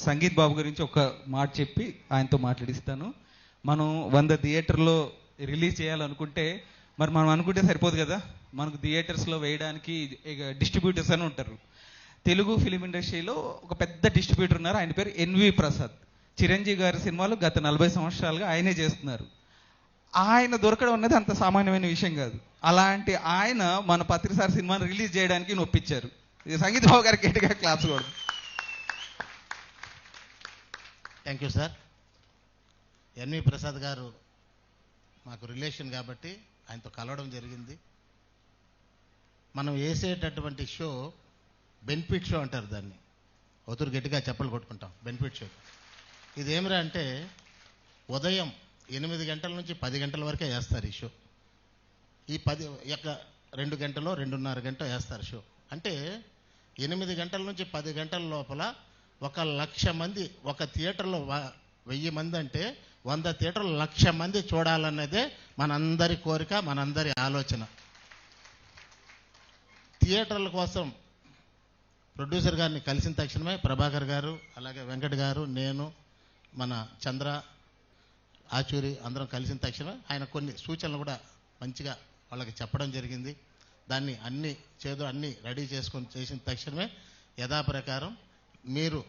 సంగీత్ బాబు గురించి ఒక మాట చెప్పి ఆయనతో మాట్లాడిస్తాను. మనం 100 థియేటర్లో రిలీజ్ చేయాలనుకుంటే మరి మనం అనుకుంటే సరిపోదు కదా, మనకు థియేటర్స్లో వేయడానికి డిస్ట్రిబ్యూటర్స్ అని ఉంటారు. తెలుగు ఫిలిం ఇండస్ట్రీలో ఒక పెద్ద డిస్ట్రిబ్యూటర్ ఉన్నారు, ఆయన పేరు ఎన్వి ప్రసాద్. చిరంజీవి గారి సినిమాలు గత 40 సంవత్సరాలుగా ఆయనే చేస్తున్నారు. ఆయన దొరకడం అన్నది అంత సామాన్యమైన విషయం కాదు. అలాంటి ఆయన మన పత్రిసారి సినిమాని రిలీజ్ చేయడానికి నొప్పించారు. సంగీత్ బాబు గారికి గట్టిగా క్లాప్స్ కూడా. Thank you sir. NV Prasad garu మాకు రిలేషన్ కాబట్టి ఆయనతో కలవడం జరిగింది. మనం వేసేటటువంటి షో బెనిఫిట్ షో అంటారు దాన్ని, ఒతురు గట్టిగా చెప్పలు కొట్టుకుంటాం బెనిఫిట్ షో. ఇదేమిరా అంటే ఉదయం 8 గంటల నుంచి 10 గంటల వరకే వేస్తారు ఈ షో. ఈ 2 గంటలో 2.5 గంట వేస్తారు షో. అంటే 8 గంటల నుంచి 10 గంటల లోపల 1,00,000 మంది, ఒక థియేటర్లో 1000 మంది అంటే 100 థియేటర్లు 1,00,000 మంది చూడాలన్నదే మనందరి కోరిక, మనందరి ఆలోచన. థియేటర్ల కోసం ప్రొడ్యూసర్ గారిని కలిసిన తక్షణమే ప్రభాకర్ గారు, అలాగే వెంకట్ గారు, నేను, మన చంద్ర, ఆచూరి అందరం కలిసిన తక్షణమే ఆయన కొన్ని సూచనలు కూడా మంచిగా వాళ్ళకి చెప్పడం జరిగింది. దాన్ని అన్నీ రెడీ చేసుకొని చేసిన తక్షణమే యథాప్రకారం మీరు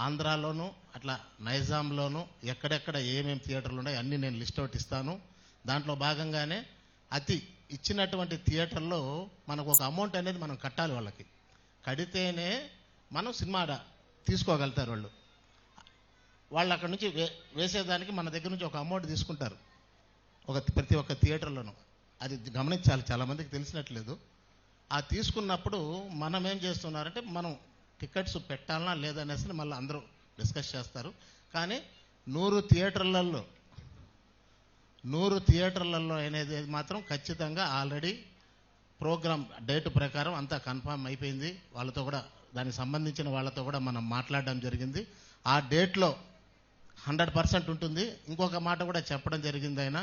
ఆంధ్రాలోను అట్లా నైజాంలోను ఎక్కడెక్కడ ఏమేమి థియేటర్లు ఉన్నాయో అన్నీ నేను లిస్ట్ అవుట్ ఇస్తాను. దాంట్లో భాగంగానే ఇచ్చినటువంటి థియేటర్లో మనకు ఒక అమౌంట్ అనేది మనం కట్టాలి. వాళ్ళకి కడితేనే మనం సినిమా తీసుకోగలుగుతారు. వాళ్ళు అక్కడ నుంచి వేసేదానికి మన దగ్గర నుంచి ఒక అమౌంట్ తీసుకుంటారు ప్రతి ఒక్క థియేటర్లోనూ. అది గమనించాలి, చాలామందికి తెలిసినట్లేదు. ఆ తీసుకున్నప్పుడు మనం ఏం చేస్తున్నారంటే మనం టికెట్స్ పెట్టాలనా లేదనేసి మళ్ళీ అందరూ డిస్కస్ చేస్తారు. కానీ 100 థియేటర్లలో అనేది మాత్రం ఖచ్చితంగా ఆల్రెడీ ప్రోగ్రామ్ డేట్ ప్రకారం అంతా కన్ఫర్మ్ అయిపోయింది. వాళ్ళతో కూడా దానికి సంబంధించిన వాళ్ళతో కూడా మనం మాట్లాడడం జరిగింది. ఆ డేట్లో 100% ఉంటుంది. ఇంకొక మాట కూడా చెప్పడం జరిగింది ఆయన,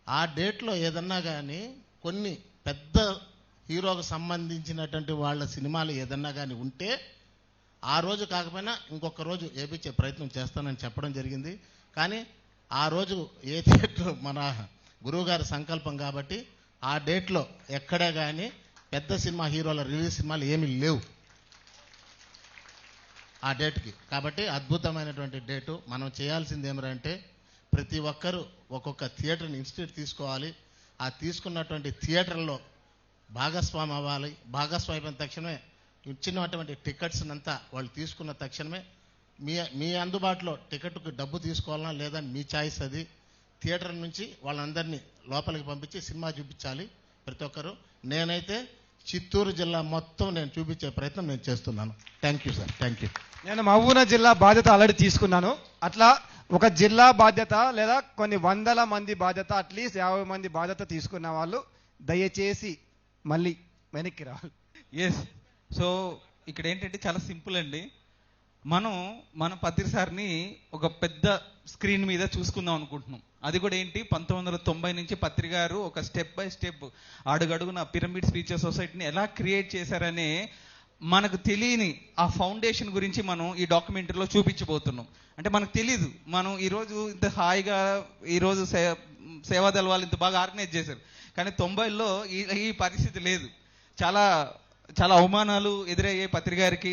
ఆ డేట్లో ఏదన్నా కానీ కొన్ని పెద్ద హీరోకు సంబంధించినటువంటి వాళ్ళ సినిమాలు ఏదన్నా కానీ ఉంటే ఆ రోజు కాకపోయినా ఇంకొక రోజు వేయించే ప్రయత్నం చేస్తానని చెప్పడం జరిగింది. కానీ ఆ రోజు ఏ థియేటర్ మన గురువుగారి సంకల్పం కాబట్టి ఆ డేట్లో ఎక్కడే కానీ పెద్ద సినిమా హీరోల రిలీజ్ సినిమాలు ఏమీ లేవు ఆ డేట్కి. కాబట్టి అద్భుతమైనటువంటి డేటు. మనం చేయాల్సింది ఏమిటంటే ప్రతి ఒక్కరూ ఒక్కొక్క థియేటర్ని ఇన్స్టిట్యూట్ తీసుకోవాలి. ఆ తీసుకున్నటువంటి థియేటర్లో భాగస్వామి అవ్వాలి. భాగస్వామి అయిన తక్షణమే ఇచ్చినటువంటి టికెట్స్ అంతా వాళ్ళు తీసుకున్న తక్షణమే మీ అందుబాటులో టికెట్కు డబ్బు తీసుకోవాలన్నా లేదని మీ ఛాయిస్ అది. థియేటర్ నుంచి వాళ్ళందరినీ లోపలికి పంపించి సినిమా చూపించాలి ప్రతి ఒక్కరు. నేనైతే చిత్తూరు జిల్లా మొత్తం నేను చూపించే ప్రయత్నం నేను చేస్తున్నాను. Thank you sir. Thank you. నేను మహబూబ్ జిల్లా బాధ్యత ఆల్రెడీ తీసుకున్నాను. అట్లా ఒక జిల్లా బాధ్యత లేదా కొన్ని 100 మంది బాధ్యత, అట్లీస్ట్ 50 మంది బాధ్యత తీసుకున్న వాళ్ళు దయచేసి మళ్ళీ వెనక్కి రావాలి. ఎస్. సో ఇక్కడ ఏంటంటే చాలా సింపుల్ అండి. మన పత్రిసారిని ఒక పెద్ద స్క్రీన్ మీద చూసుకుందాం అనుకుంటున్నాం. అది కూడా ఏంటి, 1990 నుంచి పత్రికారు ఒక స్టెప్ బై స్టెప్ అడుగడుగున పిరమిడ్ స్పీచెస్ సొసైటీని ఎలా క్రియేట్ చేశారనే మనకు తెలియని ఆ ఫౌండేషన్ గురించి మనం ఈ డాక్యుమెంటరీలో చూపించబోతున్నాం. అంటే మనకు తెలీదు, మనం ఈరోజు ఇంత హాయిగా ఈరోజు సేవాదళ వాళ్ళు ఇంత బాగా ఆర్గనైజ్ చేశారు. కానీ 90లో ఈ పరిస్థితి లేదు. చాలా చాలా అవమానాలు ఎదురయ్యాయి పత్రికారికి,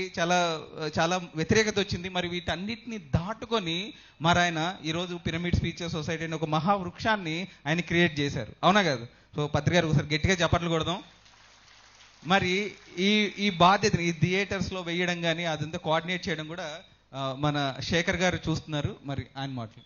చాలా వ్యతిరేకత వచ్చింది. మరి వీటన్నిటిని దాటుకొని మరి ఆయన ఈరోజు పిరమిడ్ స్పీచెస్ సొసైటీ అని ఒక మహావృక్షాన్ని ఆయన క్రియేట్ చేశారు. అవునా కదా? సో పత్రికారు ఒకసారి గట్టిగా చప్పట్లు కొడదాం. మరి ఈ బాధ్యతని ఈ థియేటర్స్లో వేయడం కానీ అదంతా కోఆర్డినేట్ చేయడం కూడా మన శేఖర్ గారు చూస్తున్నారు. మరి ఆయన మాటలు